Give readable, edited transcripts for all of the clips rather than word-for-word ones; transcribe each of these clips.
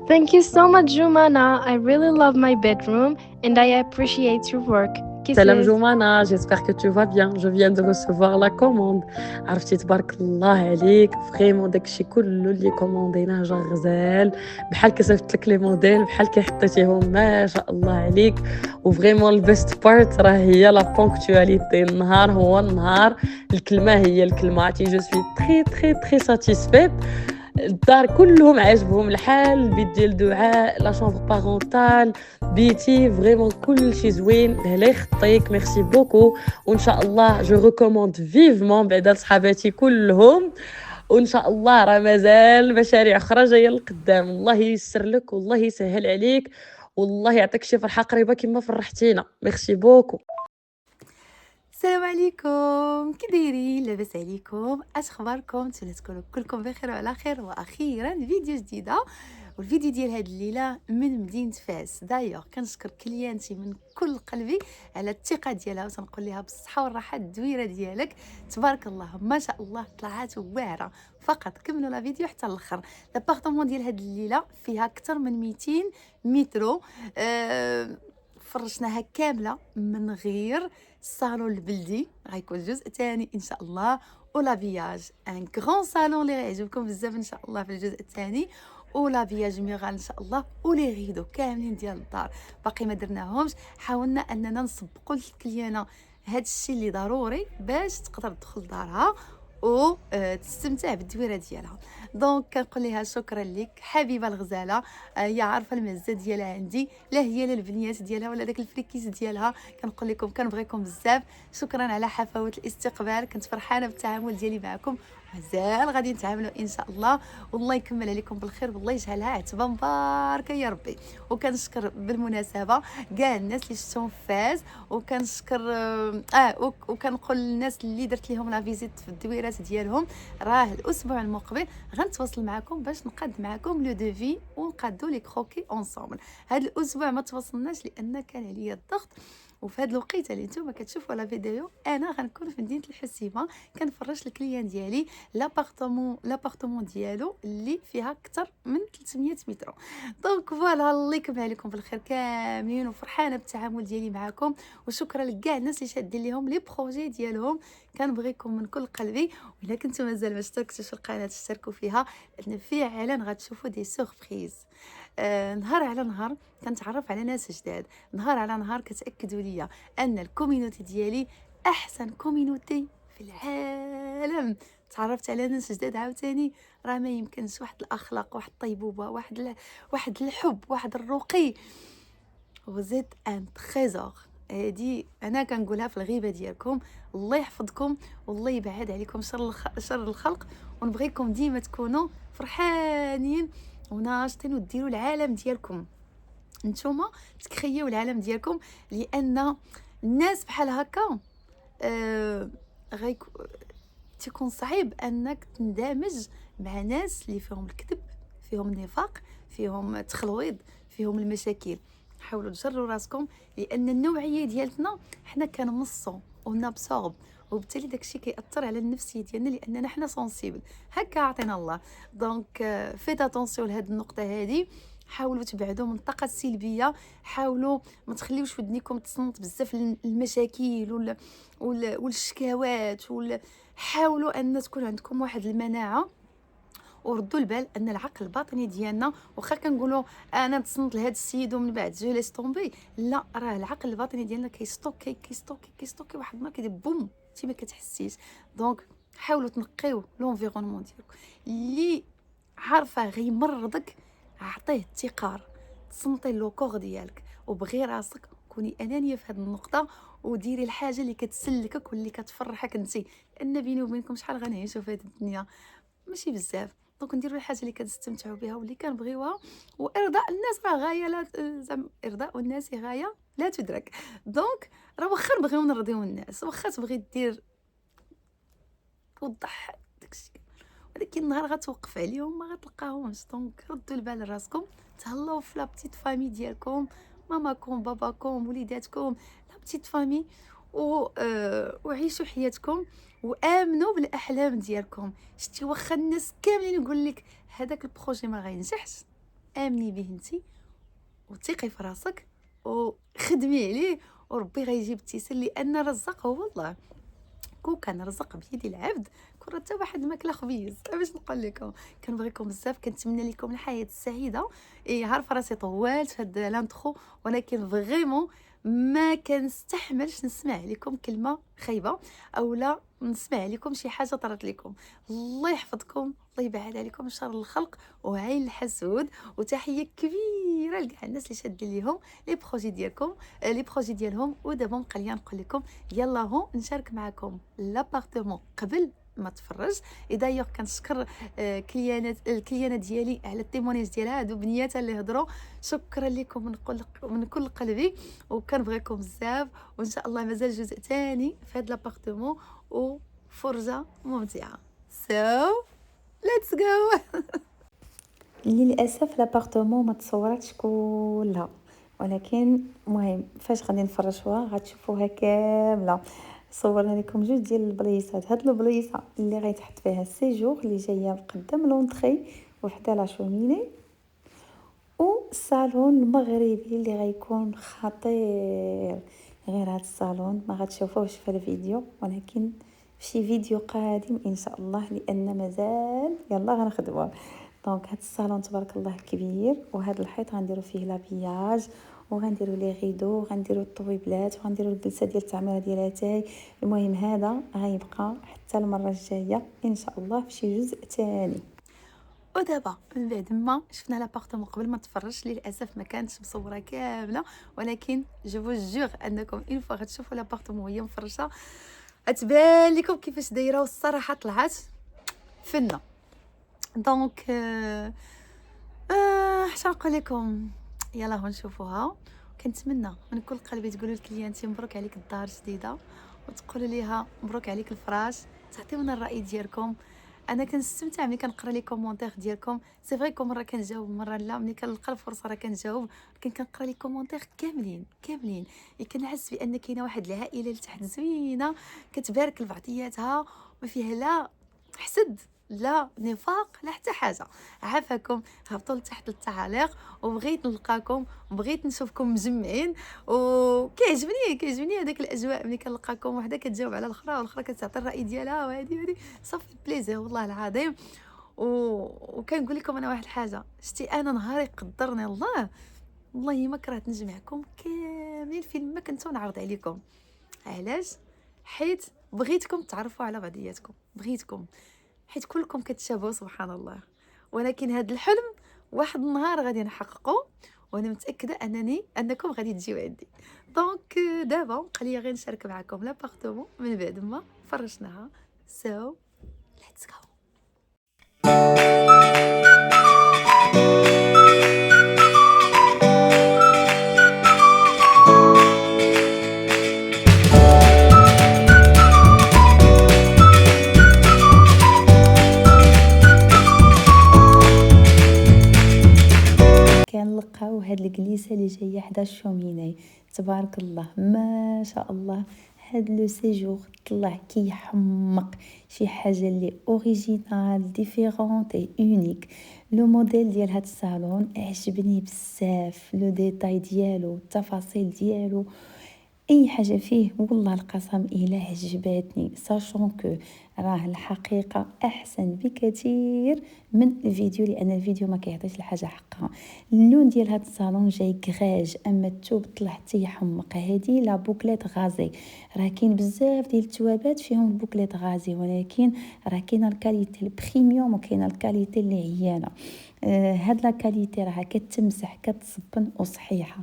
Thank you so much, Jumana. I really love my bedroom and I appreciate your work. Salam Kisses. Joumana, j'espère que tu vas bien. Je viens de recevoir la commande. عرفتي تبارك الله عليك فريمون داكشي كله اللي كومونديناه جا غزال بحال كصيفط لك لي موديل بحال كي حطيتيهم ما شاء الله عليك وفريمون البيست بارت راه هي لا بونكتواليتي النهار هو النهار الكلمه هي الكلمه عرفتي جو سوي تري تري تري ساتيسفيت الدار كلهم عاجبهم الحال البيت ديال دعاء لا شامبر بارونتال بيتي فريمون كلشي زوين الله يخطيك ميرسي بوكو وان شاء الله جو ريكوموند فيفمون بعدا لصحاباتي كلهم وان شاء الله راه مازال مشاريع اخرى جايه لقدام الله ييسر لك والله يسهل عليك والله يعطيك شي فرحه قريبه كما فرحتينا ميرسي بوكو السلام عليكم، كي دايرين؟ لاباس عليكم؟ اش اخباركم؟ نتمنى تكونوا كلكم بخير وعلى خير. واخيرا فيديو جديده، والفيديو ديال هاد الليله من مدينه فاس. دايوغ كنشكر كليانتي من كل قلبي على الثقه ديالها، وتنقول لها بالصحه والراحه الدويره ديالك. تبارك الله ما شاء الله طلعات واعره. فقط كملوا لا فيديو حتى الاخر. لابارطمون ديال هاد الليله فيها اكثر من 200 مترو. فرشناها كامله من غير الصالون البلدي، غيكون الجزء الثاني ان شاء الله، ولافياج ان غران صالون اللي غيعجبكم بزاف ان شاء الله في الجزء الثاني، ولافياج ميغال ان شاء الله، ولي غيدو كاملين ديال الدار باقي ما درناهمش. حاولنا اننا نسبقوا للكليانه هذا الشيء اللي ضروري باش تقدر تدخل دارها و تستمتع بالدويره ديالها. دونك كنقول لها شكرا لك حبيبه الغزاله. هي عارفه المعزه ديالها عندي، لا هي لا البنيات ديالها ولا داك الفريكيز ديالها. كنقول لكم كنبغيكم بزاف، شكرا على حفاوه الاستقبال. كنت فرحانه بالتعامل ديالي معكم، مازال غادي نتعاملوا ان شاء الله. والله يكمل عليكم بالخير، والله يجعلها عتبه مباركه يا ربي. وكنشكر بالمناسبه كاع الناس اللي شفتهم في فاس، وكنشكر وكنقول للناس اللي درت لهم لا فيزيت في الدويرات ديالهم، راه الاسبوع المقبل غنتواصل معكم باش نقاد معكم لو دوفي ونقادو لي كروكي اونصومبل. هذا الاسبوع ما تواصلناش لان كان عليا الضغط. وفي هذا الوقيته اللي نتوما كتشوفوا لا فيديو انا غنكون في مدينه الحسيمه كنفرش الكليان ديالي لابارتمون ديالو اللي فيها اكثر من 300 متر. دونك فوالا الله يكمل عليكم بالخير كاملين، وفرحانه بالتعامل ديالي معكم. وشكرا لكاع الناس اللي شادين ليهم لي بروجي ديالهم. كنبغيكم من كل قلبي، والا كنتو مازال ما اشتركتوش في القناه اشتركوا فيها لان فعلا غتشوفوا دي سوربريز. نهار على نهار كنتعرف على ناس جداد، نهار على نهار كتاكدوا ليا ان الكوميونيتي ديالي احسن كوميونيتي في العالم. تعرفت على ناس جداد عاوتاني، راه ما يمكنش. واحد الاخلاق، واحد الطيبوبه، واحد الحب، واحد الرقي. وزيت ان تريزور. هادي انا كنقولها في الغيبه ديالكم. الله يحفظكم والله يبعد عليكم شر الخلق، ونبغيكم ديما تكونوا فرحانين وناشطين وديروا العالم ديالكم. نتوما تكريو العالم ديالكم، لان الناس بحال هكا تيكون صعيب انك تندمج مع ناس اللي فيهم الكذب، فيهم النفاق، فيهم التخلويض، فيهم المشاكل. حاولوا تجروا راسكم، لان النوعيه ديالتنا حنا كنمصوا ونابسورب، وبالتالي داكشي كيأثر على النفسيه ديالنا لاننا حنا سونسيبل هكا عطينا الله. دونك فيت اتونسيون لهاد النقطه هذه. حاولوا تبعدوا من الطاقه السلبيه، حاولوا ما تخليوش ودنيكم تصنت بزاف المشاكل والشكاوات حاولوا ان تكون عندكم واحد المناعه، وردوا البال ان العقل الباطني ديالنا واخا كنقولوا انا تصنت لهذا السيد ومن بعد جو ليس طومبي، لا راه العقل الباطني ديالنا كيستوكي واحد النهار كيدير بوم انت ما كتحسيش. دونك حاولوا تنقيو لونفيرونمون ديالكم اللي عارفه غيمرضك، عطيه التقار، تصنتي لو كور ديالك وبغي راسك. كوني انانيه في هذه النقطه، وديري الحاجه اللي كتسلكك واللي كتفرحك انت، لان بيني وبينكم شحال غنعيشوا في هذه الدنيا ماشي بزاف. دونك نديروا الحاجه اللي كتستمتعوا بها واللي كنبغيوها. وارضاء الناس راه غايه لا زعما ارضاء الناس غايه لا تدرك. دونك راه واخا نبغيو نرضيو الناس، واخا تبغي دير توضح داكشي، ولكن نهار غتوقف عليهم ما غتلقاهمش. دونك ردوا البال لراسكم، تهلاو في لا بتيت فامي ديالكم، ماماكم باباكم وليداتكم، لا بتيت فامي، وعيشوا حياتكم وامنوا بالاحلام ديالكم. شتي واخا الناس كاملين يقول لك هذاك البروجي ما غينجحش، امني به انت وثقي في راسك وخدمي عليه، وربي غيجيب التيسير، لان الرزاق هو الله. كون كان رزق بيد العبد كون حتى واحد الماكله خبيز. باش نقول لكم كنبغيكم بزاف، كنتمنى لكم الحياه السعيده. عارفه راسي طولت في هاد لانترو، ولكن فريمون ما كنستحملش نسمع عليكم كلمه خايبه اولا نسمع عليكم شي حاجه طرات لكم. الله يحفظكم، الله يبعد عليكم شر الخلق وعين الحسود. وتحيه كبيره لكاع الناس اللي شادين ليهم لي بروجي ديالكم، لي بروجي ديالهم. ودابا بقى لي نقول لكم يلا هو نشارك معكم لابارتمون قبل ما تفرج. دايوغ كنشكر الكليانات ديالي على التيمونيج ديال هادو بنياتها اللي هضروا. شكرا لكم من كل قلبي، وكنبغيكم بزاف، وان شاء الله مازال جزء ثاني في هاد لابارتمون وفرجه ممتعه. let's go. للاسف لابارتمون ما تصورتش كلها، ولكن المهم فاش غادي نفرشوها غتشوفوها كامله. صورنا لكم جوج ديال البلايصات. هاد البلايصه اللي غيتحط فيها السيجور اللي جايه قدام لونطري وحده لا شوميني، والصالون المغربي اللي غيكون خطير. غير هاد الصالون ما غتشوفوهش في الفيديو، ولكن في شي فيديو قادم ان شاء الله، لان مازال يلا غنخدموه. دونك هاد الصالون تبارك الله كبير، وهاد الحيط غنديروا فيه لابياج، وغنديروا لي غيدو، وغنديروا الطويبلات، وغنديروا الجلسه ديال التعميره ديال اتاي. المهم هذا غيبقى حتى المره الجايه ان شاء الله في شي جزء ثاني. ودابا من بعد ما شفنا لابارتمون قبل ما تفرج، للاسف ما كانتش مصوره كامله، ولكن جو فو جور انكم اون فوا غتشوفوا لابارتمون وهي مفرشه غتبان لكم كيفاش دايره. والصراحه طلعت فنه. دونك حتى نقول لكم يلا هو نشوفوها. كنتمنى من كل قلبي تقولوا لكليانتي مبروك عليك الدار جديده، وتقولوا ليها مبروك عليك الفراش، تعطيونا الراي ديالكم. انا كنستمتع ملي كنقرا لي كومونتير ديالكم. سي فري مره كنجاوب مره لا، ملي كنلقى الفرصه راه كنجاوب، ولكن كنقرا لي كومونتير كاملين. كنحس بان كاينه واحد العائله لتحت زوينه كتبارك لبعضياتها، ما فيها لا حسد لا نفاق لا حتى حاجه. عافاكم هبطوا لتحت التعاليق، وبغيت نلقاكم وبغيت نشوفكم مجمعين. كيعجبني هذاك الاجواء ملي كنلقاكم وحده كتجاوب على الاخرى والأخرى كتعطي الراي ديالها، وهذه صافي بليزير والله العظيم. وكنقول لكم انا واحد الحاجه، شتي انا نهار يقدرني الله والله ما كرهت نجمعكم كاملين فين ما كنتو نعرض عليكم. علاش؟ حيت بغيتكم تعرفوا على بعضياتكم، بغيتكم حيت كلكم كتشابهوا سبحان الله. ولكن هذا الحلم واحد النهار غادي نحققه، وانا متاكده انكم غادي تجيو عندي. دونك دابا بقى لي غير نشارك معكم لابارتمون من بعد ما فرشناها. let's go. كنلقاو هاد الجليسه اللي جايه حدا الشوميني تبارك الله ما شاء الله. هاد لو سيجور طلع كيحمق شي حاجه اللي اوريجينال ديفيرونت اي اونيك. لو موديل ديال هاد الصالون عجبني بزاف، لو ديتاي ديالو التفاصيل ديالو اي حاجه فيه والله القسم الا عجبتني. ساشون كو راه الحقيقه احسن بكثير من الفيديو، لان الفيديو ما كيعطيش الحاجه حقها. اللون ديال هاد الصالون جاي كراج، اما الثوب طلع حتى يحمق. هادي لا بوكليت غازي، راه كاين بزاف ديال الثوابات فيهم البوكليت غازي، ولكن راه كاينه الكاليتي البريميوم وكاينه الكاليتي اللي عيانه. هاد لا كاليتي راها كتمسح كتصبن وصحيحه.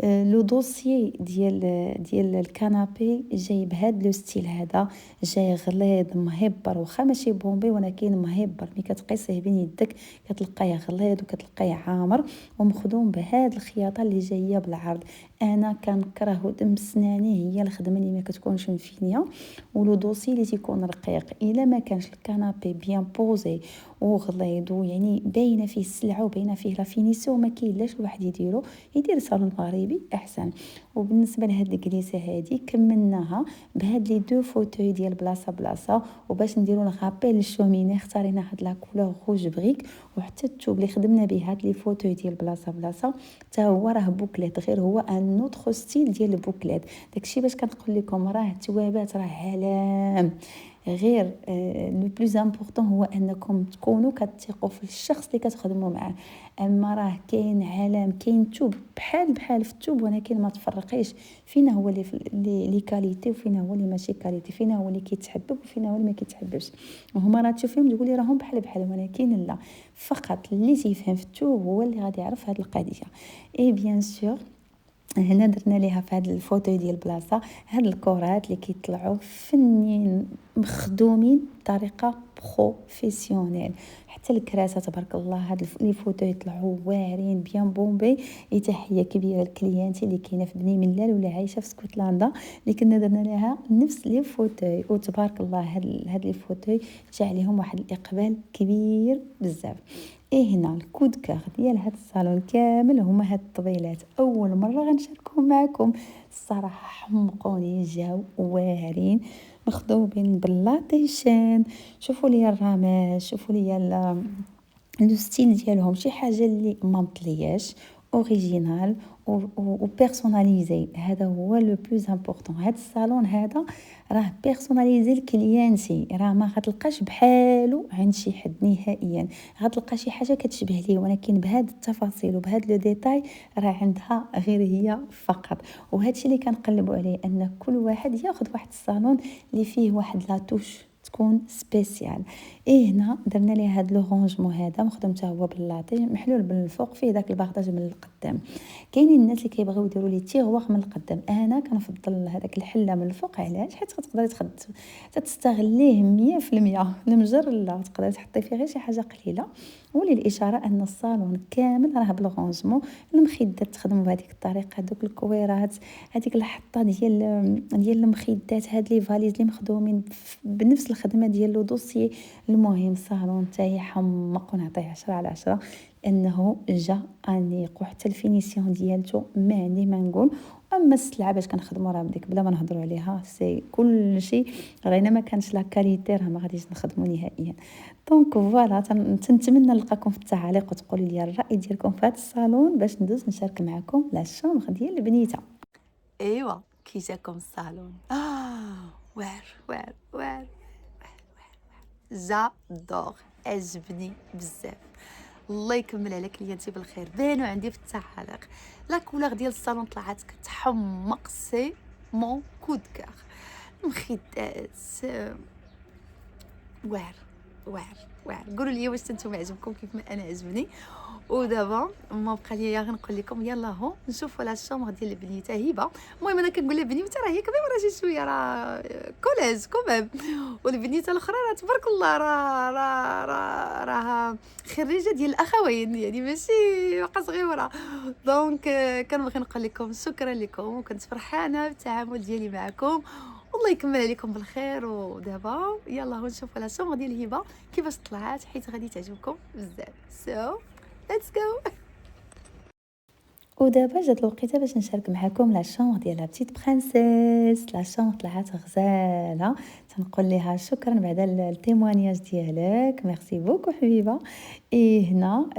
لو دوسيي ديال الكنابي جاي بهاد لو ستيل هذا، جاي غليظ مهبر، واخا ماشي بومبي ولكن مهبر. ملي كتقيسيه بين يدك كتلقايه غليظ وكتلقايه عامر، ومخدوم بهاد الخياطه اللي جايه بالعرض. انا كنكره دم سناني هي الخدمه اللي ما كتكونش مفينيه، ولو دوسي اللي تيكون رقيق. الا ما كانش الكنابي بيان بوزي وغليظ، ويعني باينه فيه السلعه وباينه فيه لا فينيسيون، ما كاين لاش الواحد يدير صالون مغربي احسن. وبالنسبه لهاد الكليسه هادي كملناها بهاد لي دو فوتوي ديال بلاصه بلاصه. وباش نديرو الغابيل للشوميني اختارينا هاد لا كولور روج بريك، وحتى الثوب اللي خدمنا به هاد لي فوتوي ديال بلاصه بلاصه حتى هو راه بوكليت، غير هو ان اوتر ستيل ديال البوكليت. داكشي باش كنقول لكم راه التوابات راه علام. غير لو بلوز امبورطون هو انكم تكونوا كتثقوا في الشخص اللي كتخدموا معاه. اما راه كاين علام، كاين توب بحال في التوب، ولكن ما تفرقيش فينا هو اللي كاليتي وفينا هو اللي ماشي كاليتي، فينا هو اللي كيتحبب وفينا هو اللي ما كيتحببش. وهما راه تشوفيهم تقولي راهم بحال، ولكن لا، فقط اللي تيفهم في التوب هو اللي غادي يعرف هذه القضيه. اي بيان سور هنا درنا ليها في هذا الفوتو ديال البلاصه هاد الكرات اللي كيطلعوا فنين مخدومين بطريقه بروفيسيونيل. حتى الكراسه تبارك الله هاد لي فوتو يطلعوا واعرين بيان بومبي. تحيه كبيره لكليانتي اللي كاينه في بني ملال ولا عايشه في اسكتلندا اللي كنا درنا لها نفس لي فوتو، وتبارك الله هاد لي فوتو جا عليهم واحد الاقبال كبير بزاف. هنا الكود كار ديال هاد الصالون كامل هما هاد الطبيلات، اول مره غنشاركهم معكم. الصراحه حمقوني، جاو واعرين مخدومين باللاتيشان. شوفوا لي الرماد، شوفوا لي لو ستيل ديالهم، شي حاجه اللي ما مطلياش، اوريجينال و بيرسوناليزي. هذا هو لو بلوز امبورطون. هذا الصالون هذا راه بيرسوناليزي لكليانتي، راه ما غتلقاش بحالو عند شي حد نهائيا. غتلقى شي حاجه كتشبه ليه، ولكن بهاد التفاصيل وبهاد لو ديتاي راه عندها غير هي فقط. وهذا الشيء اللي كنقلبوا عليه، ان كل واحد ياخذ واحد الصالون اللي فيه واحد لاتوش تكون سبيسيال. هنا درنا ليه هاد لو رونجمون هذا مخدوم حتى هو باللاطي، محلول بالفوق فيه داك الباغطاج من القدام. كاينين الناس اللي كيبغيو يديروا لي تيغواغ من القدام، انا كنفضل هذاك الحله من الفوق. علاش؟ حيت تقدري تستغليه 100%. المجر لا، تقدري تحطي فيه غير شي حاجه قليله. وللاشاره ان الصالون كامل راه بالغونجمون. المخدات تخدموا بهذيك الطريقه، دوك الكويرات، هذيك الحطه ديال المخدات، هاد لي فاليز اللي مخدومين بنفس الخدمه ديال لو دوسيي. المهم صالون تاعي حمق، ونعطيه 10/10 لانه جا انيق، وحتى الفينيسيون ديالته ما عندي ما نقول. اما السلعه باش كنخدموا راه بديك بلا ما نهضروا عليها، سي كل شيء غير ما كانش لا كاليتي راه ما غاديش نخدموا نهائيا. دونك فوالا، تنتمنى نلقاكم في التعاليق وتقولوا لي الراي ديالكم في هذا الصالون باش ندوز نشارك معكم لا شومبر ديال البنيته. ايوا كي جاكم الصالون واعر جادور، عجبني بزاف. الله يكمل على كليانتي بالخير، بانوا عندي في التعاليق. لا كولور ديال الصالون طلعت كتحمق، سي مون كود كار. مخدات واعر. قولوا لي واش نتوما عجبكم كيف ما انا عجبني. ودابا ما بقى لي غير نقول لكم يلا هو نشوفوا لا شومبر ديال البنيته هبه. المهم انا كنقول لها بنيته راه هي كبيره، راه شي شويه راه كولاج كومام. والبنيته الاخرى راه تبارك الله راه خريجه ديال الاخوين، يعني ماشي واقع صغيره. دونك كنبغي نقول لكم شكرا لكم، وكنت فرحانه بالتعامل ديالي معكم. والله يكمل عليكم بالخير. ودابا يلا هو نشوفوا لا شومبر ديال هبه كيفاش طلعت، حيت غادي تعجبكم بزاف. سو ليتس جو. ودابا جات الوقيته باش نشارك معكم لا شومبر ديال لا بتيت برانسيس. لا شومبر طلعت غزاله، تنقول لها شكرا بعد التيموانياج ديالك، ميرسي بوكو حبيبه. هنا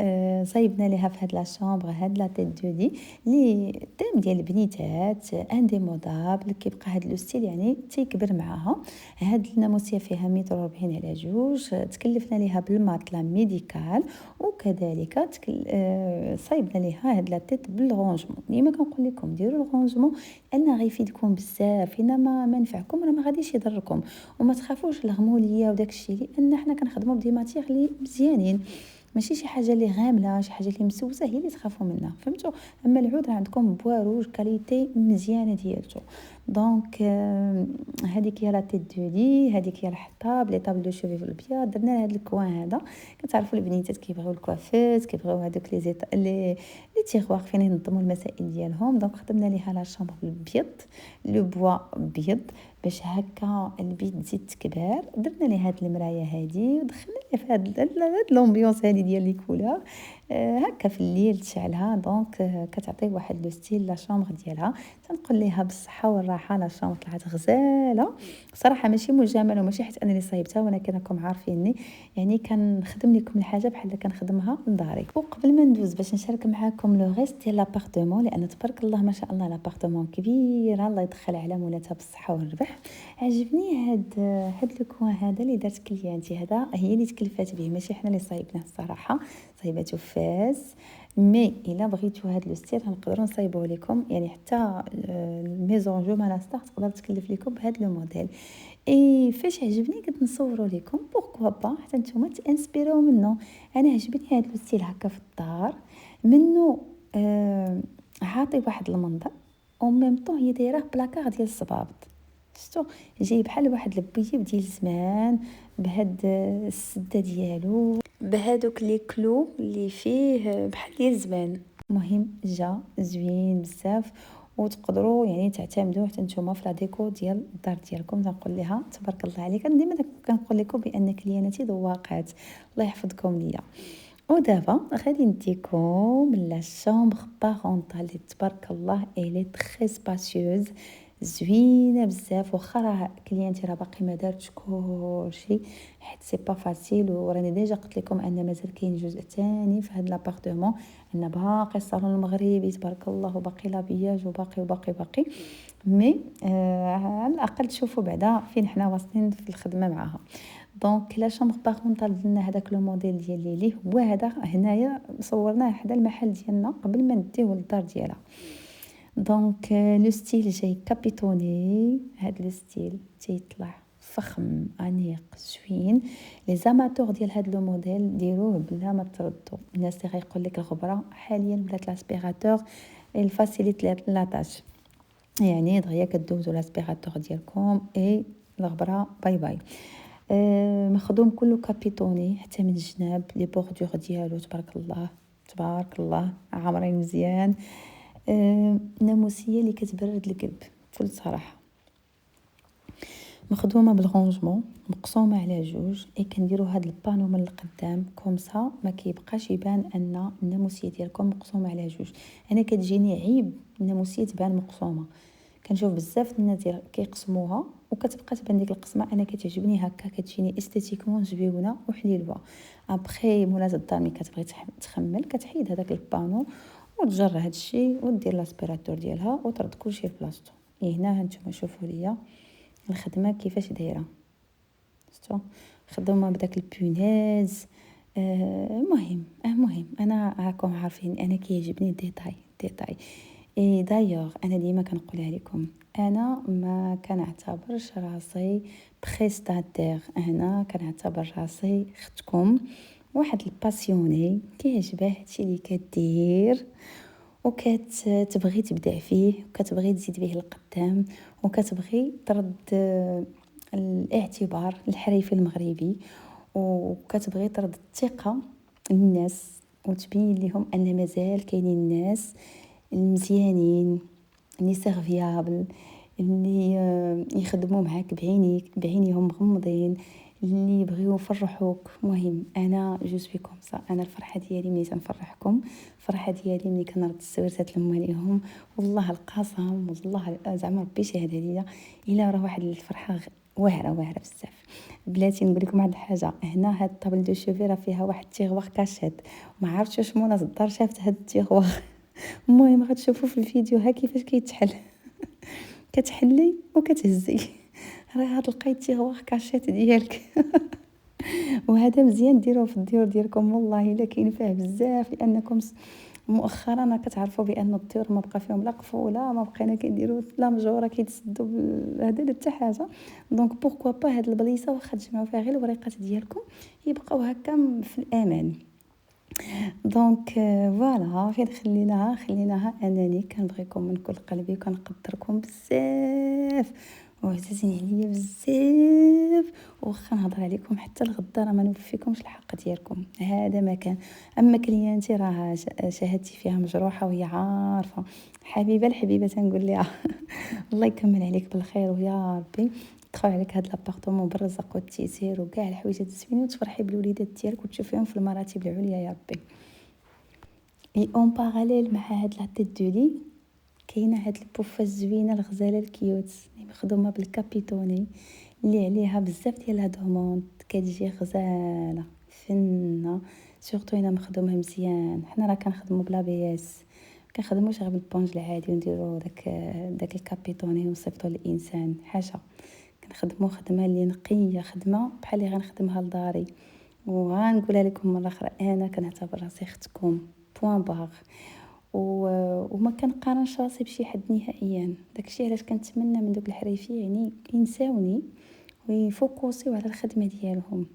صايبنا ليها في هاد لا شومبر هاد لا تيت دو لي لي تيم ديال البنيتات انديمودابل، كيبقى هاد لو ستيل يعني تيكبر معاها. هاد الناموسيه فيها 140/2، تكلفنا ليها بالماتلا ميديكال. وكذلك صايبنا ليها هاد لا تيت بالرونجمون. ديما كنقول لكم ديروا الرونجمون لان غيفيدكم بزاف، انما ما نفعكم راه ما غاديش يضركم. وما تخافوش الغموليه وداك الشيء، لان حنا كنخدموا بدي ماتيغ لي مزيانين، ماشي شي حاجه اللي غامله، شي حاجه اللي مسوسه هي اللي تخافوا منها، فهمتوا؟ اما العود راه عندكم بواروج كاليتي مزيانه ديالته. دونك هذيك هي لا تيت دو لي، هذيك هي الحطاب لي طابل دو شوفي في الابيض. درنا لها هذا الكوان هذا. كتعرفوا البنيتات كيبغيو الكوافيت، كيبغيو هذوك لي زيت لي تيغواغ فين ينظموا المسائل ديالهم. دونك خدمنا ليها لا شامبر بالابيض، لو بوا ابيض، باش هكا البيت تزيد تكبر. درنا ليه هاد المرايه هادي ودخلنا ليه في هاد لومبيونس هادي ديال لي كولور هكا في الليل تشعلها. دونك كتعطي واحد لو ستيل لا شامبر ديالها. تنقول ليها بالصحه والراحه لا شامبر طلعت غزاله صراحه، ماشي مجامله وماشي حيت انني صايبتها، ولكن راكم عارفيني يعني كنخدم لكم الحاجه بحال اللي كنخدمها لداري. وقبل ما ندوز باش نشارك معكم لو ريست ديال لابارتمون، لان تبارك الله ما شاء الله لابارتمون كبيره الله يدخل على مولاتها بالصحه والربح. عجبني هاد لو كوان هذا اللي دارت كليانتي، هذا هي اللي تكلفات به ماشي حنا اللي صايبناه الصراحه، صايباتو فاس. مي الا بغيتو هاد لو ستيل نقدروا نصايبوه لكم، يعني حتى الميزون جو ماناستار تقدر تكلف لكم بهاد لو موديل. اي فاش عجبني قلت نصوروا لكم بوركوا با حتى نتوما تانسبيريو منه. انا عجبني هاد لو ستيل هكا في الدار منه عاطي واحد المنظر او ميم طون هي دايره بلاكار ديال الصبابط. شفتو جاي بحال واحد البويب ديال زمان بهاد السده ديالو بهادوك لي كلو اللي فيه بحال ديال زمان. مهم جا زوين بزاف وتقدروا يعني تعتمدوا حتى نتوما في لا ديكو ديال الدار ديالكم. تنقول لها تبارك الله عليك. انا ديما كنقول لكم بان كلياناتي ذواقات الله يحفظكم ليا. ودابا غادي نديكم لا شامبر بارونتال اللي تبارك الله الي تري سباسيوز زوينه بزاف. واخا راه كليانتي راه باقي ما دارتش كلشي حيت سي با فاسيل، وراني ديجا قلت لكم ان مازال كاين جزء ثاني في هذا لابارتمون، ان باقي الصالون المغربي تبارك الله وباقي لابياج وباقي مي على الاقل تشوفوا بعدا فين حنا واصلين في الخدمه معاها. دونك لا شامبر بارونتال درنا هذاك لو موديل ديال ليلي هو هذا هنايا صورناه حدا المحل ديالنا قبل ما نديوه للدار ديالها. دونك لو ستيل جاي كابيتوني، هاد لو ستيل تيطلع فخم انيق زوين. لي زاماتور ديال هاد لو موديل ديروه بلا ما تردوا. الناس اللي غيقول لك الغبره حاليا ولات لاسبيراتور الفاسيليت لا تاش، يعني دغيا كدوزو لاسبيراتور ديالكم اي الغبره باي باي. مخدوم كله كابيتوني حتى من الجناب لي بوردور ديالو تبارك الله تبارك الله عامرين مزيان. ناموسيه اللي كتبرد القلب بكل صراحه. مخدومه بالغونجمون مقسومه على جوج اي كنديروا هاد البانو من القدام كومسا ما كيبقاش يبان ان الناموسيه ديالكم مقسومه على جوج. انا كتجيني عيب الناموسيه تبان مقسومه، كنشوف بزاف الناس كيقسموها وكتبقى تبان ديك القسمه. انا كتعجبني هكا كتجيني استيتيكمون زويونه وحليلوه. ابخي مولات الدار ملي كتبغي تخمل كتحيد هذاك البانو وتجر هاد الشيء ودير لاسبيراتور ديالها وترد كلشي في بلاصتو. هنا هانتوما شوفوا ليا الخدمه كيفاش دايره، شفتوا خدمه بداك البونيز. مهم انا راكم عارفين انا كيعجبني ديتاي. اي دايوغ انا ديما كنقولها لكم، انا ما كنعتبرش راسي بريستاتير، انا كنعتبر راسي اختكم، واحد الباسيوني كيعجبها هادشي اللي كدير وكتبغي تبدع فيه وكتبغي تزيد به القدام وكتبغي ترد الاعتبار للحريفي المغربي وكتبغي ترد الثقه للناس وتبين لهم ان مازال كاينين الناس المزيانين اللي سيرفيابل اللي يخدموا معاك بعينيهم مغمضين اللي يبغيو يفرحوك. مهم انا جو سوي كوم سا. انا الفرحه ديالي ملي تنفرحكم، الفرحه ديالي ملي كنرد السويرتات لمواليهم. والله القسم والله زعما ربي شهد عليا الا راه واحد الفرحه واعره بزاف. بلاتي نقول لكم واحد الحاجه، هنا هاد طابل دو شوفي راه فيها واحد تيغواغ كاشيت، ما عرفتش واش منى الدار شافت هاد التيغواغ. المهم غتشوفوا في الفيديو ها كيفاش كيتحل. كتحلي وكتهزي راه هاد لقيتي تيغواغ كاشيت ديالك. وهذا مزيان ديروه في الديور ديالكم والله الا كاين فيه بزاف، لانكم مؤخرا كتعرفوا بان الديور ما بقى فيهم لا قفوله، ما بقينا كنديروا لا مجوره كيتسدوا هذا حتى حاجه. دونك بوركوا با هاد البليصه واخا تجمعوا فيها غير الوريقات ديالكم يبقاو هكا في الامان. دونك فوالا فين خليناها انني كنبغيكم من كل قلبي وكنقدركم بزاف وعزازين عليا بزاف، واخا نهضر عليكم حتى الغدا راه ما نوفيكمش الحق ديالكم. هذا ما كان. اما كليانتي راه شهادتي فيها مجروحه وهي عارفه. حبيبه الحبيبه تنقول لها الله يكمل عليك بالخير، ويا ربي تدخل عليك هاد لابارطومون بالرزق والتيسير وكاع الحوايج الزوينين، وتفرحي بالوليدات ديالك وتشوفيهم في المراتب العليا يا ربي. اي اون باراليل مع هاد لا تيت دو لي كاينه هاد البوفه الزوينه الغزاله الكيوت اللي مخدومه بالكابيتوني، اللي عليها بزاف ديال هاد هوموند، كتجي غزاله فنه، سورتو الا مخدومه مزيان. حنا راه كنخدموا بلا بي اس، كنخدموش غير بالبونج العادي ونديرو داك الكابيتوني ونصيفطو للانسان حاجه. كنخدموا خدمه اللي نقيه، خدمه بحال اللي غنخدمها لداري. وغنقولها لكم مره اخرى، انا كنعتبر راسي اختكم بوين باغ، وما كنقارنش راسي بشي حد نهائيا. داكشي علاش كنتمنى من دوك الحريفي يعني ينساوني ويفوكسيو على الخدمه ديالهم،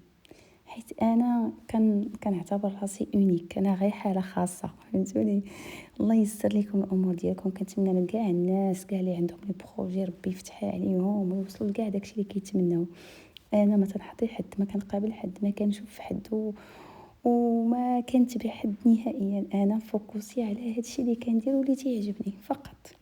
حيت انا كنعتبر راسي اونيك، انا غير حاله خاصه، فهمتوني. الله ييسر لكم الامور ديالكم. كنتمنى لكاع الناس كاع اللي عندهم لي بروجي ربي يفتحها عليهم ويوصلوا لكاع داكشي اللي كيتمناو. انا ما تنحطي حد، ما كنقابل حد، ما كنشوف حد وما كنتبع حد نهائيا. انا فوكسي على هادشي اللي كندير واللي تيعجبني فقط.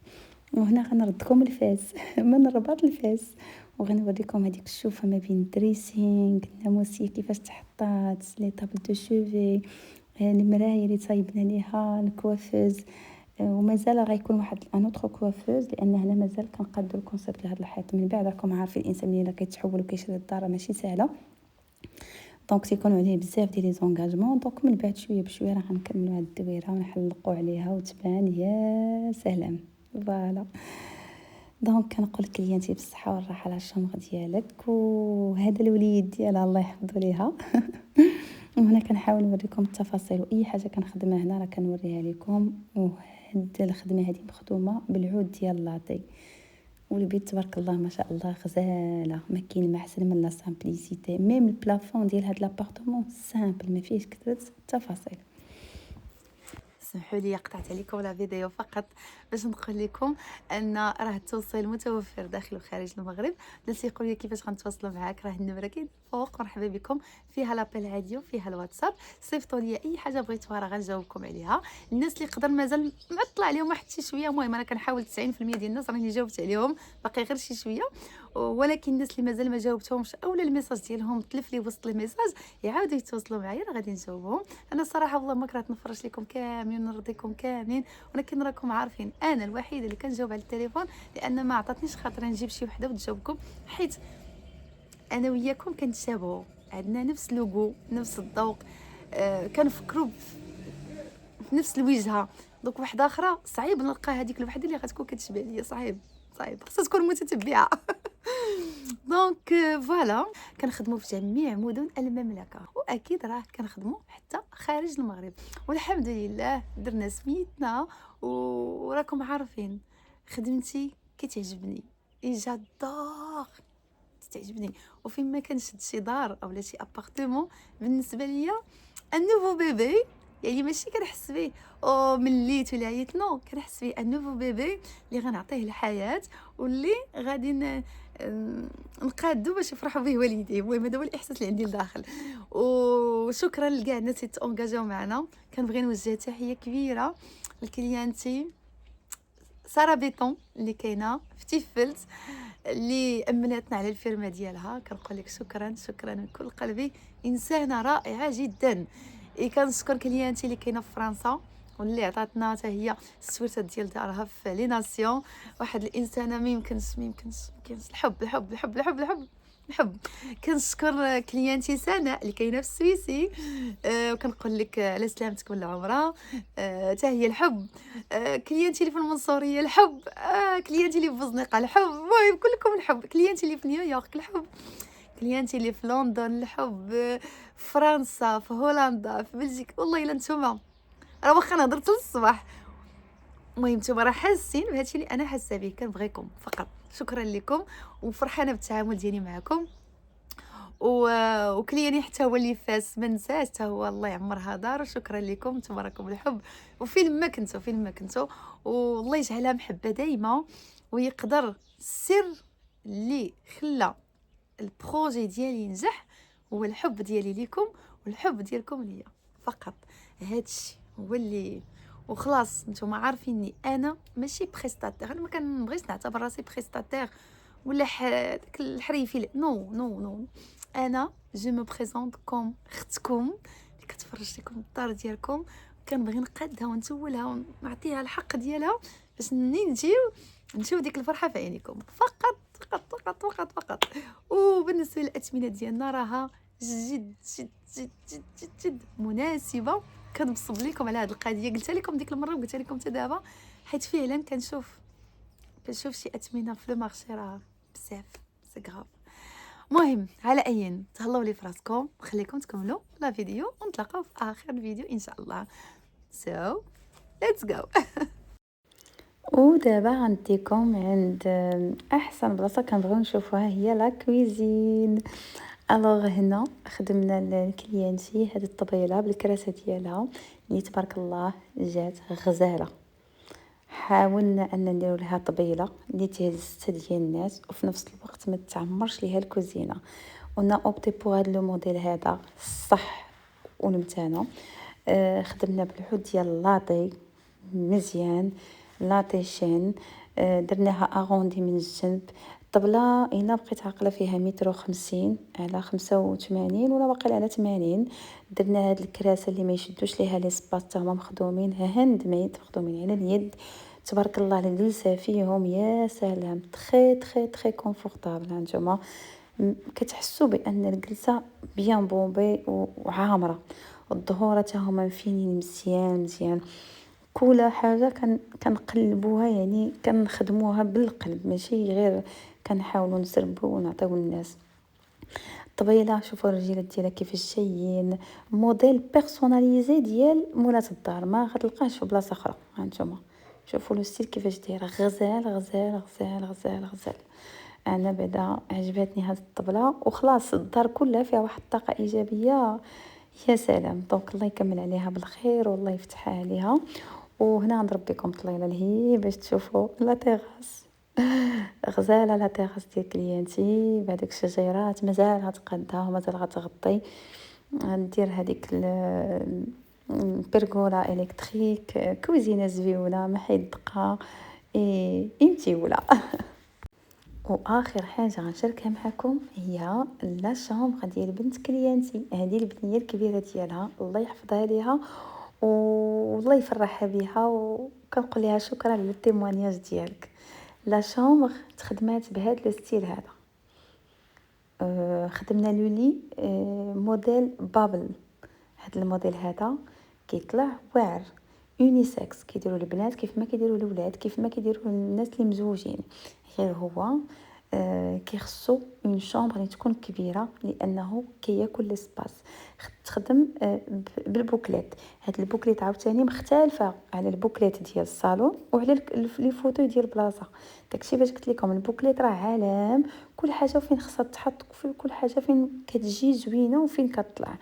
وهنا غنردكم الفاس من رباط الفاس، وغنوريكم هذيك الشوفه ما بين الدريسينغ، الناموسيه كيفاش تحطات، لي طابل دو شوفي، المرايه اللي صايبنا ليها، الكوافوز. ومازال غيكون واحد انوتر كوافوز، لان هنا مازال كنقادو الكونسيبت لهاد الحيط. من بعد راكم عارفين الانسان ملي كيتحول وكيشري الدار ماشي سهله، دونك تيكونوا عليه بزاف ديال لي زونغاجمون. دونك من بعد شويه بشويه راه غنكملوا هاد الدويره ونحلقوا عليها وتبان يا سلام. فوالا دونك كنقول كليانتي بالصحه والراحه على الشمغ ديالك، وهذا الوليد ديالها الله يحفظه ليها وهنا كنحاول نوريكم التفاصيل، واي حاجه كنخدمها هنا راه كنوريها لكم. وهاد الخدمه هذه مخدومه بالعود ديال لاطي، والبيت تبارك الله ما شاء الله غزاله. ما كاين ما احسن من لا سامبليسيتي. ميم البلافون ديال هاد لابارطومون سامبل، ما فيهش كثره التفاصيل. سمحوا لي قطعت عليكم لا فيديو فقط باش نقول لكم ان راه التوصيل متوفر داخل وخارج المغرب. الناس يقولوا لي كيفاش غنتواصلوا معاك، راه النمره كاين فوق. مرحبا بكم، فيها لابيل عادي وفيها الواتساب. صيفطوا لي اي حاجه بغيتوها راه غنجاوبكم عليها. الناس اللي قدر مازال معطله عليهم واحد شي شويه، المهم انا كنحاول 90% ديال الناس راني جاوبت عليهم، باقي غير شي شويه. ولكن الناس اللي مازال ما جاوبتهمش اولا الميساج ديالهم تلف لي وسط الميساج، يعاودوا يتواصلوا معايا راه غادي نجاوبهم. انا صراحه والله ما كرهت نفرش لكم كاملين ونرضيكم كاملين، ولكن راكم عارفين انا الوحيده اللي كنجاوب على التليفون، لان ما عطاتنيش خاطر نجيب شي وحده وتجاوبكم، حيت انا وياكم كنتشابهوا، عندنا نفس لوغو، نفس الذوق، كنفكروا في نفس الوجهه. دونك واحده اخرى صعيب نلقى هذيك الوحده اللي غتكون كتشبه ليا، صعيب خاصها تكون متتبعه دونك فوالا كنخدموا في جميع مدن المملكه، واكيد راه كنخدموا حتى خارج المغرب، والحمد لله درنا سميتنا. وراكم عارفين خدمتي كتعجبني، جادور تعجبني. وفين ما كنشد شي دار اولا شي ابارتمون بالنسبه ليا ان نوفو بيبي، يعني ماشي كنحس به او مليت ولا عييت، نو كنحس به ان نوفو بيبي اللي غنعطيه الحياه واللي غادي نقادو باش يفرحوا به والديه. المهم هذا هو الاحساس اللي عندي لداخل. وشكرا لكاع الناس اللي تونجاجاو معنا. كنبغي نوجه تحيه كبيره لكليانتي ساره بيطون اللي كاينه في تيفلت، اللي امنتنا على الفيرما ديالها. كنقول لك شكرا من كل قلبي، انسانه رائعه جدا. كنشكر كليانتي اللي كاينه في فرنسا واللي عطاتنا حتى هي السويرته ديال دارها في لي ناسيون. واحد الانسانه ما يمكنش الحب. كنشكر كليانتي سناء اللي كاينه في السويسي، وكنقول لك على سلامتك من العمره، حتى هي الحب. كليانتي اللي في المنصوريه الحب، كليانتي اللي في بوزنيقه الحب، المهم كلكم الحب. كليانتي اللي في نيويورك الحب، كليانتي اللي في لندن الحب، في فرنسا، في هولندا، في بلجيكا. والله الا نتوما راه واخا نهضرت للصباح، المهم نتوما راه حاسين بهادشي اللي انا حاسه به. كنبغيكم فقط. شكرا لكم وفرحانه بالتعامل ديالي معكم. وكلياني حتى هو اللي فاس ما نساش، حتى هو الله يعمرها دار. شكرا لكم، تباركم الحب. وفين ما كنتو والله يجعلها محبه دايما، ويقدر السر اللي خلى البروجي ديالي ينجح هو الحب ديالي ليكم والحب ديالكم ليا فقط. هادشي هو اللي وخلاص. نتوما عارفيني انا ماشي بريستاتير، انا ما كنبغيش نعتبر راسي بريستاتير ولا داك الحريفي. نو نو نو، انا جو مو بريزونط كوم اختكم اللي كتفرج لكم الدار ديالكم، كنبغي نقادها ونتولها ونعطيها الحق ديالها باش منين نجيو نشوف ديك الفرحه في عينيكم فقط فقط فقط فقط فقط. وبالنسبه للاثمنه ديالنا راها جد جد جد جد جد, جد مناسبه. كنبصب لكم على هذه القضيه، قلت لكم ديك المره وقلت لكم حتى دابا، حيت فعلا كنشوف شي اثمنه في لو مارشي راه بزاف سي غراف. مهم على اين تهلاو لي فراسكم، خليكم تكملوا لا فيديو ونتلاقاو في اخر الفيديو ان شاء الله. سو ليتس جو. ودابا غنديكم عند احسن بلاصه كنبغيو نشوفوها، هي لا كويزين. الوغ هنا خدمنا الكليانتي هذه الطبيله بالكراسه ديالها اللي تبارك الله جات غزاله. حاولنا ان نديرو لها طبيله اللي تهز 6 ديال الناس وفي نفس الوقت ما تعمرش ليها الكوزينه. ونا اوبتي بو هذا لو موديل هذا صح ونمتانه. خدمنا بالعود ديال لاطي مزيان، لاطي شين. درناها اغوندي من الجنب. الطبله هنا بقيت عاقله فيها 150 على 85 ولا باقي على 80. درنا هاد الكراسه اللي ما يشدوش ليها لي سباس، هما مخدومين هاند ميد، مخدومين على اليد تبارك الله. الجلسه فيهم يا سلام، تري تري تري كونفورطابل. هانتوما كتحسوا بان الجلسه بيان بومبي وعامره، والظهور حتى هما مفينين مزيان مزيان. كل حاجه كنقلبوها، يعني كنخدموها بالقلب، ماشي غير كنحاولوا نسربوا ونعطيو للناس. الطبيله شوفوا الرجيلات ديالها كيفاش جايين، موديل بيرسوناليزي ديال مولات الدار، ما غتلقاهش في بلاصه اخرى. هانتوما شوفوا لو ستيل كيفاش دايره، غزال غزال غزال غزال غزال. انا بعدا عجبتني هذه الطبله، وخلاص الدار كلها فيها واحد الطاقه ايجابيه يا سلام. دونك الله يكمل عليها بالخير والله يفتحها عليها. وهنا نضرب لكم طليله لهي باش تشوفوا لا تيغاس غزاله. لا تيغاس ديال كليانتي بهذيك الشجيرات مازال غتقادها ومازال غتغطي. ندير هذيك بيرغولا الكتريك، كوزينه زويونه ما حيد دقه امتيوله. واخر حاجه غنشاركها معكم هي لا شامبر ديال بنت كليانتي. هذه البنيه الكبيره ديالها الله يحفظها ليها والله يفرحها بها، وكنقول لها شكرا على التيموانياج ديالك. لا شامبر تخدمات بهذا لو ستيل هذا. خدمنا لولي موديل بابل. هذا الموديل هذا كيطلع واعر يونيسكس، كيديروا البنات كيف ما كيديروا الاولاد، كيف ما كيديروا الناس اللي مزوجين. غير هو كيخصو اون شامبر اللي تكون كبيره لانه كياكل ليسباس. تخدم بالبوكليت. هاد البوكليت عاوتاني مختلفه على البوكليت ديال الصالون وعلى لي فوتو ديال البلاصه. داكشي باش قلت لكم البوكليت راه عالم، كل حاجه فين خصها تحط، كل حاجه فين كتجي زوينه وفين كتطلع.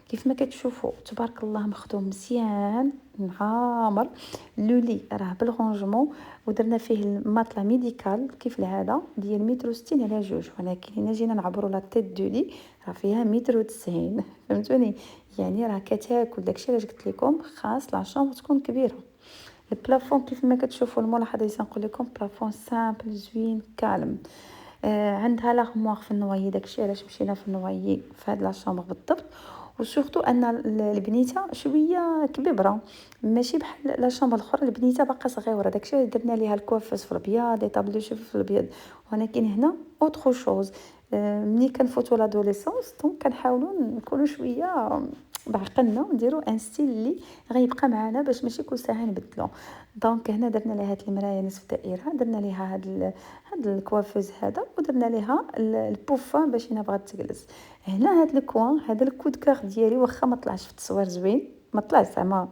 كيف ما كتشوفوا تبارك الله مخدوم مزيان عامر. لولي راه بالرونجمون، ودرنا فيه الماطله ميديكال كيف العاده ديال 160 على 2، ولكن هنا جينا نعبروا لا تيت دولي راه فيها 190. فهمتوني؟ يعني راه كتاكل. داكشي علاش قلت لكم خاص لا شامبر تكون كبيره. البلافون كيف ما كتشوفوا الملاحظه اللي نقول لكم بلافون سامبل زوين كالم. عندها لاغموار في النوايي، داكشي علاش مشينا في النوايي في هاد لا شامبر بالضبط. وسورتو ان البنيته شويه كبيره ماشي بحال لا شامبر الاخرى، البنيته باقا صغيره. داكشي درنا ليها الكوافيس في الابيض، لي طابلو شوف في الابيض. ولكن هنا اوتر شوز. ملي كنفوتو لادوليسونس دونك كنحاولوا نكونوا شويه بعقلنا ونديروا ان ستيل اللي غيبقى معنا باش ماشي كل ساعه نبدلو. دونك هنا درنا لها هاد المرايه نصف دائره، درنا ليها هاد الكوافوز هذا، ودرنا ليها البوفه باش هنا بغات تجلس. هنا هاد الكوان هذا الكود كار ديالي واخا ما طلعش في التصوير زوين، ما طلعش زعما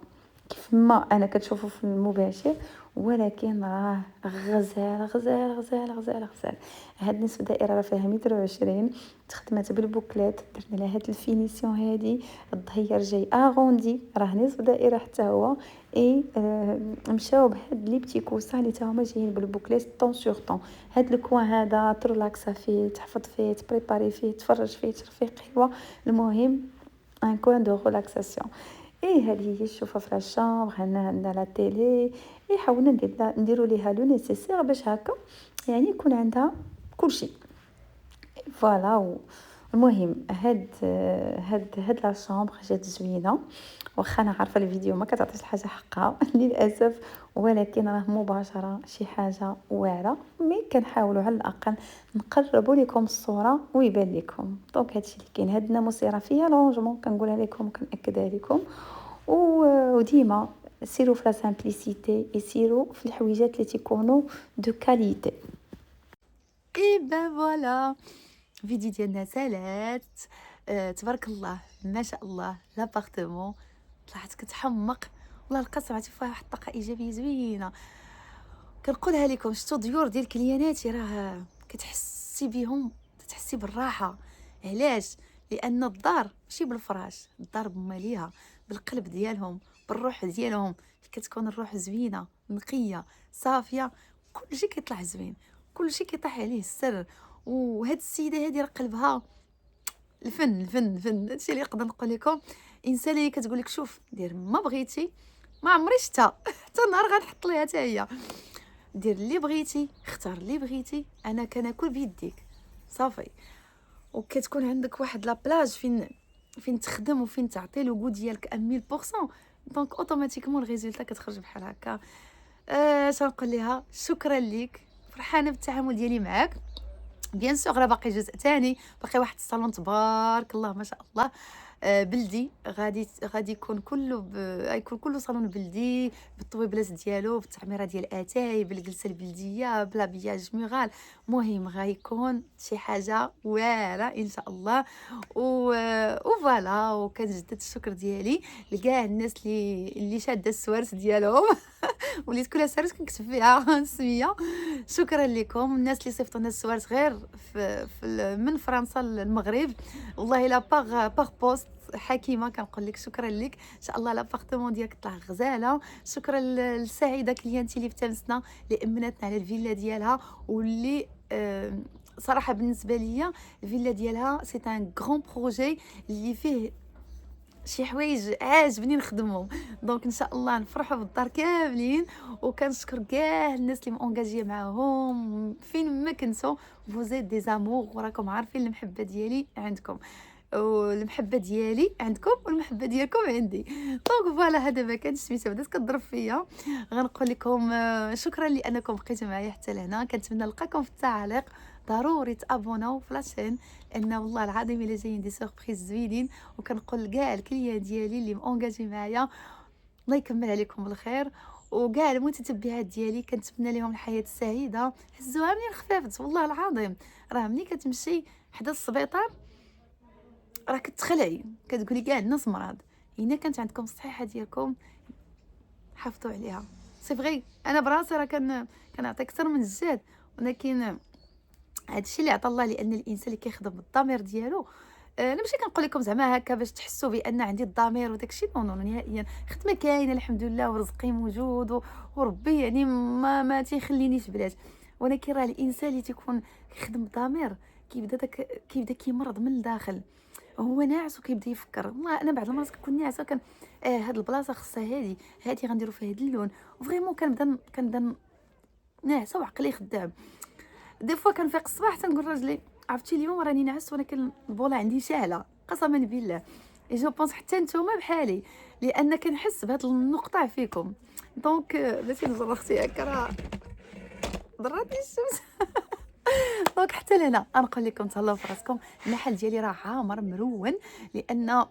كيف ما انا كتشوفوا في المباشر، ولكن راه غزال غزال غزال غزال غزال. هاد نصف دائره راه فيها 120 تخدمات بالبوكليت. درنا لها هاد الفينيسيون هادي، الظهير جاي اغوندي راه نصف دائره حتى هو اي مشاو بهاد لي بتي كوسان اللي تاهما جايين بالبوكليت طون سور طون. هاد الكوان هذا ترلاكسا فيه، تحفظ فيه، تبريباري فيه، تفرج فيه، تشرب فيه قهوه. المهم ان كوان دو ريلاكساسيون. ايه هذه هي الشوفه في لاشامبر، هنا عندنا لا تيلي. ايه حاولنا نديرو ليها لو نيسيسير باش هكا يعني يكون عندها كلشي. فوالا. المهم هاد لا شامبر جات زوينه، واخا انا عارفه الفيديو ما كتعطيش الحاجه حقها للاسف، ولكن راه مباشره شي حاجه واعره، مي كنحاولوا على الاقل نقربوا لكم الصوره ويبان لكم. دونك هادشي اللي كاين. هاد الناموسيره فيها لونجمون كنقولها لكم وكنأكدها لكم. وديما سيروا في لا سامبليسيتي، يسيروا في الحويجات اللي تيكونوا دو كاليتي. اي بان فوالا فيديو ديالنا سالات. تبارك الله ما شاء الله لابارتمون طلعت كتحمق والله. لقيت سمعتي فيها واحد الطاقه ايجابيه زوينه كنقولها لكم. شفتوا ديور ديال كلياناتي راه كتحسي بهم، تحسي بالراحه. علاش؟ لان الدار ماشي بالفراش، الدار بماليها، بالقلب ديالهم، بالروح ديالهم. كتكون الروح زوينه نقيه صافيه، كلشي كيطلع زوين، كلشي كيطيح عليه السر. وهاد السيده هادي راه قلبها الفن الفن الفن. هادشي اللي نقدر نقول لكم. انسانه اللي كتقول لك شوف دير ما بغيتي، ما عمري شتا حتى نهار غنحط ليها حتى هي. دير اللي بغيتي، اختار اللي بغيتي، انا كناكل بيديك صافي. وكتكون عندك واحد لا بلاج فين تخدم وفين تعطي لو غو ديالك 1000%. دونك اوتوماتيكمون الريزولتا كتخرج بحال هكا. شنقول ليها شكرا ليك، فرحانه بالتعامل ديالي معاك. بيان سور راه باقي جزء تاني، باقي واحد الصالون تبارك الله ما شاء الله بلدي. غادي يكون كله يكون كله صالون بلدي بالطويبلات ديالو، بالتعميره ديال اتاي، بالجلسه البلديه، بلا بياج ميغال. مهم غيكون شي حاجه واعره ان شاء الله. وفوالا. وكنجدد الشكر ديالي لكاع الناس اللي شاده السوارس ديالهم وليت كل سارس كنكتب فيها السميه. شكرا لكم الناس اللي صيفطوا لنا السوارت غير من فرنسا للمغرب. والله لا باغ بوست حكيمه كنقول لك شكرا لك. ان شاء الله لابارتمون ديالك طلع غزاله. شكرا لسعيده كليانتي اللي فتنسنا، اللي امنتنا على الفيلا ديالها، واللي صراحه بالنسبه ليا الفيلا ديالها سي ان غران بروجي اللي فيه شي حوايج عاجبني نخدمهم. دونك ان شاء الله نفرحوا بالدار كاملين. وكنشكر كاع الناس اللي مونجاجيه معاهم فين ما كنتو. فوزيت دي زامور، وراكم عارفين المحبه ديالي عندكم، والمحبه ديالي عندكم، والمحبه ديالكم عندي. دونك فوالا. هذا ما كانش سميتها بدات كضرب فيا. غنقول لكم شكرا لانكم بقيتوا معايا حتى لهنا. كنتمنى نلقاكم في التعاليق. ضروري تابوناو في لاشين، لان والله العظيم الا جايين دي سوربريز زوينين. وكنقول لكاع الكليان ديالي اللي مونجاجي معايا الله يكمل عليكم بالخير. وكاع المتتبعات ديالي كنتمنى لهم الحياه السعيده. هزوها منين خفافت والله العظيم. راه ملي كتمشي حدا السبيطار راه كتخلعي، كتقولي كاع الناس مرض. هنا كانت عندكم الصحيحه ديالكم، حافظوا عليها. سي فغي انا براسي راه كنعطي اكثر من الجهد، ولكن هادشي اللي عطا الله. لان الانسان اللي كيخدم بالضمير ديالو، انا ماشي كنقول لكم زعما هكا باش تحسوا بان عندي الضمير وداكشي، نو نو نهائيا. خدمه كاينه الحمد لله، ورزقي موجود، وربي يعني ما تيخلينيش بلاش. ولكن راه الانسان اللي تيكون كيخدم بضمير كيبدا كيمرض من الداخل. هو ناعس وكيبدا يفكر. والله انا بعض المرات كنكون ناعسه هاد البلاصه خصها هادي غنديروا فيها هاد اللون. فريمون كنبدا ناعسه وعقلي خدام. دي فوا كنفيق الصباح تنقول راجلي عرفتي اليوم راني نعس، ولكن البوله عندي شاعله قسما بالله. جو بونس حتى نتوما بحالي، لان كنحس بهاد النقطه فيكم. دونك بلاتي نزر اختي هكا راه ضراتني الشمس. دونك حتى لهنا نقول لكم تهلاو في راسكم. المحل ديالي راه عامر مرون، لان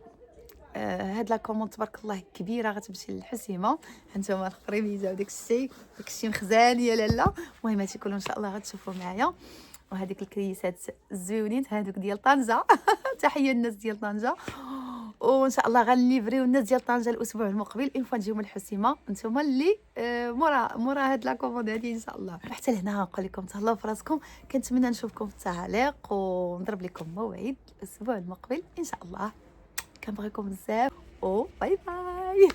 هاد لا كوموند تبارك الله كبيره غتمشي للحسيمه. هانتوما الخريبيزه داكشي مخزان يا لاله. المهم هادشي كله ان شاء الله غتشوفوا معايا. وهذيك الكريسات الزوينين هذوك ديال طنجه. تحيه الناس ديال طنجه. وان شاء الله غنليفريو الناس ديال طنجه الاسبوع المقبل ان نجيو من الحسيمه. نتوما اللي مورا هاد لا كوموند هادي ان شاء الله. حتى لهنا نقول لكم تهلاو في راسكم. كنتمنى نشوفكم في التعاليق، ونضرب لكم موعد الاسبوع المقبل ان شاء الله. كنبغيكم بزاف، و باي باي.